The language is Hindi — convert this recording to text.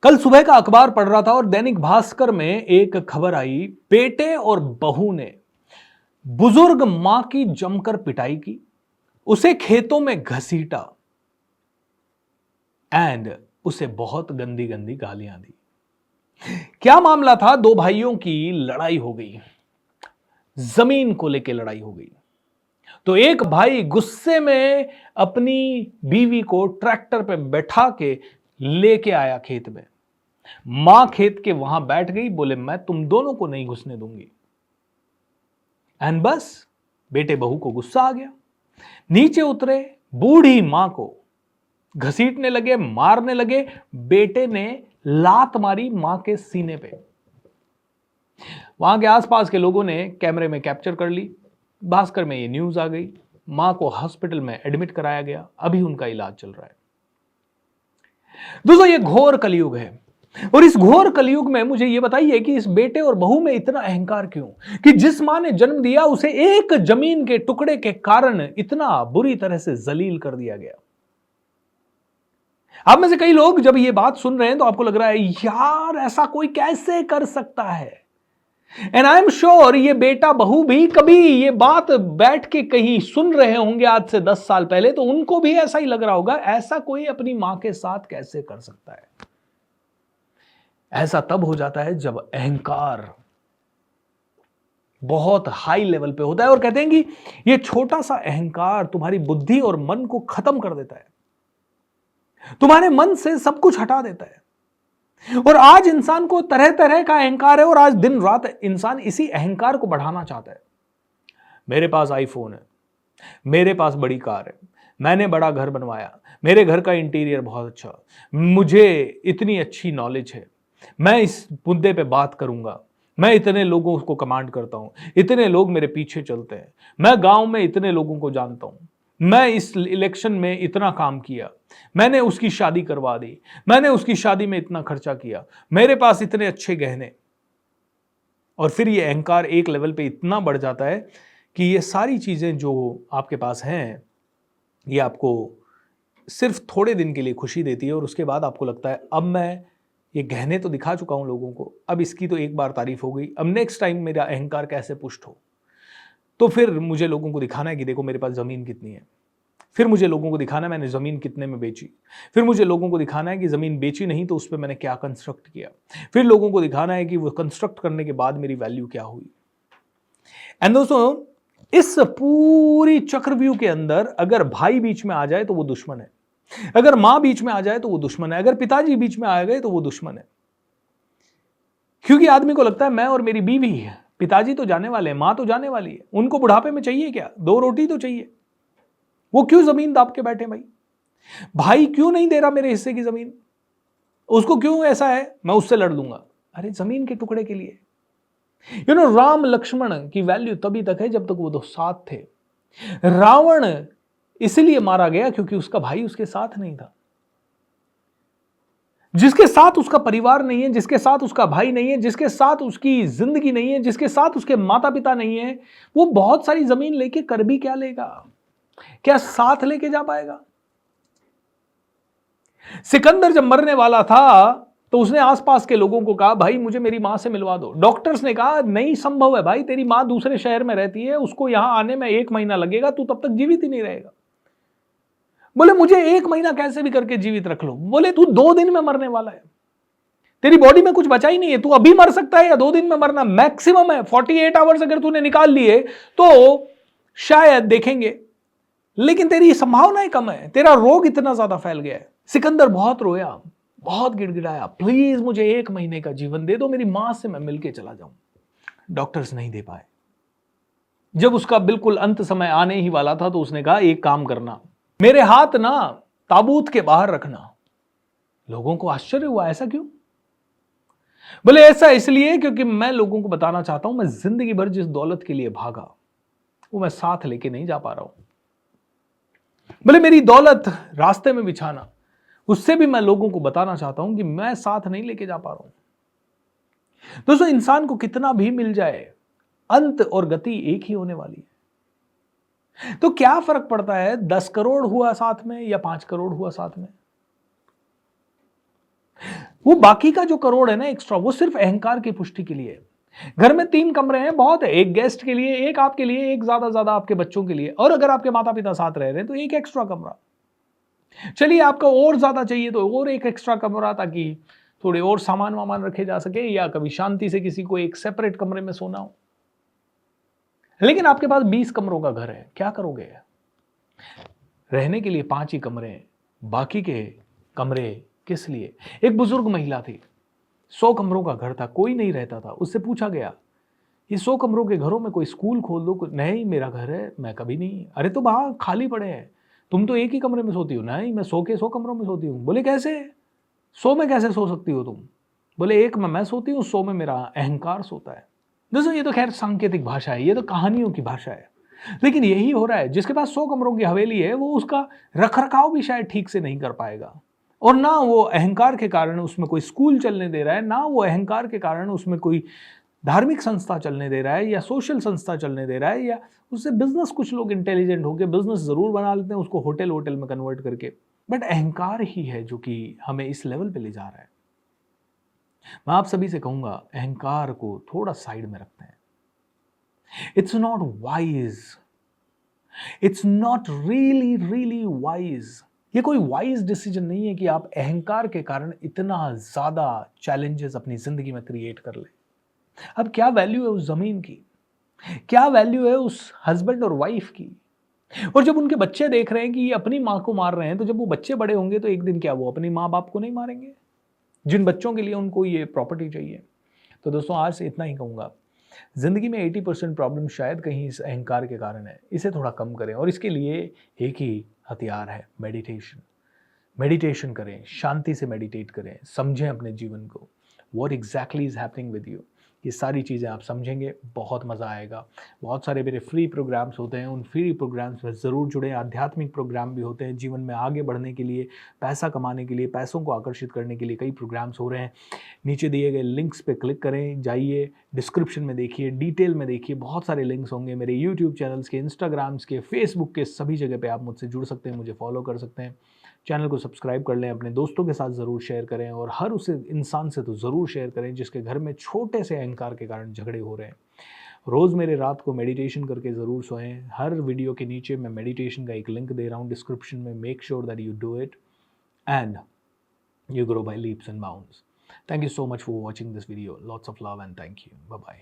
कल सुबह का अखबार पढ़ रहा था और दैनिक भास्कर में एक खबर आई। बेटे और बहू ने बुजुर्ग मां की जमकर पिटाई की, उसे खेतों में घसीटा एंड उसे बहुत गंदी गंदी गालियां दी। क्या मामला था? दो भाइयों की लड़ाई हो गई, जमीन को लेकर लड़ाई हो गई। तो एक भाई गुस्से में अपनी बीवी को ट्रैक्टर पे बैठा के लेके आया खेत में। मां खेत के वहां बैठ गई, बोले मैं तुम दोनों को नहीं घुसने दूंगी। एंड बस बेटे बहू को गुस्सा आ गया, नीचे उतरे, बूढ़ी मां को घसीटने लगे, मारने लगे। बेटे ने लात मारी मां के सीने पे। वहां के आसपास के लोगों ने कैमरे में कैप्चर कर ली। भास्कर में ये न्यूज आ गई। मां को हॉस्पिटल में एडमिट कराया गया, अभी उनका इलाज चल रहा है। दोस्तों, ये घोर कलयुग है और इस घोर कलयुग में मुझे यह बताइए कि इस बेटे और बहू में इतना अहंकार क्यों, कि जिस मां ने जन्म दिया उसे एक जमीन के टुकड़े के कारण इतना बुरी तरह से जलील कर दिया गया। आप में से कई लोग जब ये बात सुन रहे हैं तो आपको लग रहा है यार ऐसा कोई कैसे कर सकता है। एंड आई एम श्योर ये बेटा बहू भी कभी ये बात बैठ के कहीं सुन रहे होंगे आज से 10 साल पहले, तो उनको भी ऐसा ही लग रहा होगा, ऐसा कोई अपनी मां के साथ कैसे कर सकता है। ऐसा तब हो जाता है जब अहंकार बहुत हाई लेवल पे होता है और कहते हैं कि ये छोटा सा अहंकार तुम्हारी बुद्धि और मन को खत्म कर देता है, तुम्हारे मन से सब कुछ हटा देता है। और आज इंसान को तरह तरह का अहंकार है और आज दिन रात इंसान इसी अहंकार को बढ़ाना चाहता है। मेरे पास आईफोन है, मेरे पास बड़ी कार है, मैंने बड़ा घर बनवाया, मेरे घर का इंटीरियर बहुत अच्छा, मुझे इतनी अच्छी नॉलेज है, मैं इस मुद्दे पे बात करूंगा, मैं इतने लोगों को कमांड करता हूं, इतने लोग मेरे पीछे चलते हैं, मैं गांव में इतने लोगों को जानता हूं, मैं इस इलेक्शन में इतना काम किया, मैंने उसकी शादी करवा दी, मैंने उसकी शादी में इतना खर्चा किया, मेरे पास इतने अच्छे गहने। और फिर ये अहंकार एक लेवल पे इतना बढ़ जाता है कि ये सारी चीजें जो आपके पास हैं ये आपको सिर्फ थोड़े दिन के लिए खुशी देती है और उसके बाद आपको लगता है अब मैं ये गहने तो दिखा चुका हूं लोगों को, अब इसकी तो एक बार तारीफ हो गई, अब नेक्स्ट टाइम मेरा अहंकार कैसे पुष्ट हो। तो फिर मुझे लोगों को दिखाना है कि देखो मेरे पास जमीन कितनी है, फिर मुझे लोगों को दिखाना है मैंने जमीन कितने में बेची, फिर मुझे लोगों को दिखाना है कि जमीन बेची नहीं तो उस पर मैंने क्या कंस्ट्रक्ट किया, फिर लोगों को दिखाना है कि वो कंस्ट्रक्ट करने के बाद मेरी वैल्यू क्या हुई। एंड दोस्तों, इस पूरी चक्रव्यूह के अंदर अगर भाई बीच में आ जाए तो वो दुश्मन है, अगर मां बीच में आ जाए तो वो दुश्मन है, अगर पिताजी बीच में आ गए तो वो दुश्मन है। क्योंकि आदमी को लगता है मैं और मेरी बीवी है, पिताजी तो जाने वाले हैं, मां तो जाने वाली है, उनको बुढ़ापे में चाहिए क्या, 2 रोटी तो चाहिए, वो क्यों जमीन दाप के बैठे भाई, भाई क्यों नहीं दे रहा मेरे हिस्से की जमीन, उसको क्यों ऐसा है मैं उससे लड़ लूंगा। अरे जमीन के टुकड़े के लिए। राम लक्ष्मण की वैल्यू तभी तक है जब तक वो दो साथ थे। रावण इसलिए मारा गया क्योंकि उसका भाई उसके साथ नहीं था। जिसके साथ उसका परिवार नहीं है, जिसके साथ उसका भाई नहीं है, जिसके साथ उसकी जिंदगी नहीं है, जिसके साथ उसके माता पिता नहीं है, वो बहुत सारी जमीन लेके कर भी क्या लेगा, क्या साथ लेके जा पाएगा। सिकंदर जब मरने वाला था तो उसने आसपास के लोगों को कहा भाई मुझे मेरी मां से मिलवा दो। डॉक्टर्स ने कहा नहीं संभव है भाई, तेरी मां दूसरे शहर में रहती है, उसको यहां आने में 1 महीना लगेगा, तू तब तक जीवित ही नहीं रहेगा। बोले मुझे 1 महीना कैसे भी करके जीवित रख लो। बोले तू 2 दिन में मरने वाला है, तेरी बॉडी में कुछ बचा ही नहीं है, तू अभी मर सकता है या 2 दिन में मरना मैक्सिमम है। 48 आवर्स अगर तूने निकाल लिए तो शायद देखेंगे, लेकिन तेरी संभावनाएं कम है, तेरा रोग इतना ज्यादा फैल गया है। सिकंदर बहुत रोया, बहुत गिड़गिड़ाया, प्लीज मुझे 1 महीने का जीवन दे दो, मेरी मां से मैं मिलके चला जाऊं। डॉक्टर्स नहीं दे पाए। जब उसका बिल्कुल अंत समय आने ही वाला था तो उसने कहा एक काम करना, मेरे हाथ ना ताबूत के बाहर रखना। लोगों को आश्चर्य हुआ, ऐसा क्यों? बोले ऐसा इसलिए क्योंकि मैं लोगों को बताना चाहता हूं मैं जिंदगी भर जिस दौलत के लिए भागा वो मैं साथ लेके नहीं जा पा रहा हूं। बोले मेरी दौलत रास्ते में बिछाना, उससे भी मैं लोगों को बताना चाहता हूं कि मैं साथ नहीं लेके जा पा रहा हूं। दोस्तों, इंसान को कितना भी मिल जाए अंत और गति एक ही होने वाली है। तो क्या फर्क पड़ता है 10 करोड़ हुआ साथ में या 5 करोड़ हुआ साथ में। वो बाकी का जो करोड़ है ना एक्स्ट्रा, वो सिर्फ अहंकार की पुष्टि के लिए है। घर में 3 कमरे हैं, बहुत है, एक गेस्ट के लिए, एक आपके लिए, एक ज्यादा आपके बच्चों के लिए, और अगर आपके माता पिता साथ रह रहे हैं तो एक एक्स्ट्रा कमरा। चलिए आपका और ज्यादा चाहिए तो और एक एक्स्ट्रा कमरा, ताकि थोड़े और सामान वामान रखे जा सके, या कभी शांति से किसी को एक सेपरेट कमरे में सोना हो। लेकिन आपके पास 20 कमरों का घर है, क्या करोगे? रहने के लिए 5 ही कमरे हैं, बाकी के कमरे किस लिए? एक बुजुर्ग महिला थी, 100 कमरों का घर था, कोई नहीं रहता था। उससे पूछा गया, ये 100 कमरों के घरों में कोई स्कूल खोल दो। नहीं, मेरा घर है, मैं कभी नहीं। अरे तो वहां खाली पड़े हैं, तुम तो एक ही कमरे में सोती हो। नहीं, मैं 100 के 100 कमरों में सोती हूँ। बोले कैसे? 100 में कैसे सो सकती हो तुम? बोले एक में मैं सोती हूँ, 100 में मेरा अहंकार सोता है। दोस्तों ये तो खैर सांकेतिक भाषा है, ये तो कहानियों की भाषा है, लेकिन यही हो रहा है। जिसके पास 100 कमरों की हवेली है, वो उसका रख रखाव भी शायद ठीक से नहीं कर पाएगा, और ना वो अहंकार के कारण उसमें कोई स्कूल चलने दे रहा है, ना वो अहंकार के कारण उसमें कोई धार्मिक संस्था चलने दे रहा है, या सोशल संस्था चलने दे रहा है, या उससे बिजनेस, कुछ लोग इंटेलिजेंट होकर बिजनेस जरूर बना लेते हैं उसको होटल वोटल में कन्वर्ट करके, बट अहंकार ही है जो कि हमें इस लेवल पे ले जा रहा है। मैं आप सभी से कहूंगा, अहंकार को थोड़ा साइड में रखते हैं। It's not wise, it's not really really wise. ये कोई वाइज डिसीजन नहीं है कि आप अहंकार के कारण इतना ज्यादा चैलेंजेस अपनी जिंदगी में क्रिएट कर ले। अब क्या वैल्यू है उस जमीन की, क्या वैल्यू है उस हस्बैंड और वाइफ की? और जब उनके बच्चे देख रहे हैं कि ये अपनी माँ को मार रहे हैं, तो जब वो बच्चे बड़े होंगे तो एक दिन क्या वो अपनी माँ बाप को नहीं मारेंगे, जिन बच्चों के लिए उनको ये प्रॉपर्टी चाहिए? तो दोस्तों आज से इतना ही कहूंगा, जिंदगी में 80% प्रॉब्लम शायद कहीं इस अहंकार के कारण है। इसे थोड़ा कम करें, और इसके लिए एक ही हथियार है, मेडिटेशन। मेडिटेशन करें, शांति से मेडिटेट करें, समझें अपने जीवन को, what exactly is happening with you. ये सारी चीज़ें आप समझेंगे, बहुत मज़ा आएगा। बहुत सारे मेरे फ्री प्रोग्राम्स होते हैं, उन फ्री प्रोग्राम्स में ज़रूर जुड़ें। आध्यात्मिक प्रोग्राम भी होते हैं, जीवन में आगे बढ़ने के लिए, पैसा कमाने के लिए, पैसों को आकर्षित करने के लिए कई प्रोग्राम्स हो रहे हैं। नीचे दिए गए लिंक्स पे क्लिक करें, जाइए डिस्क्रिप्शन में देखिए, डिटेल में देखिए, बहुत सारे लिंक्स होंगे मेरे यूट्यूब चैनल्स के, इंस्टाग्राम्स के, फेसबुक के, सभी जगह पे आप मुझसे जुड़ सकते हैं, मुझे फॉलो कर सकते हैं। चैनल को सब्सक्राइब कर लें, अपने दोस्तों के साथ ज़रूर शेयर करें, और हर उस इंसान से तो ज़रूर शेयर करें जिसके घर में छोटे से अहंकार के कारण झगड़े हो रहे हैं। रोज़ मेरे रात को मेडिटेशन करके ज़रूर सोएं। हर वीडियो के नीचे मैं मेडिटेशन का एक लिंक दे रहा हूँ डिस्क्रिप्शन में। Make sure that you do it and you grow by leaps and bounds. Thank you so much for watching this video. Lots of love and thank you. Bye bye.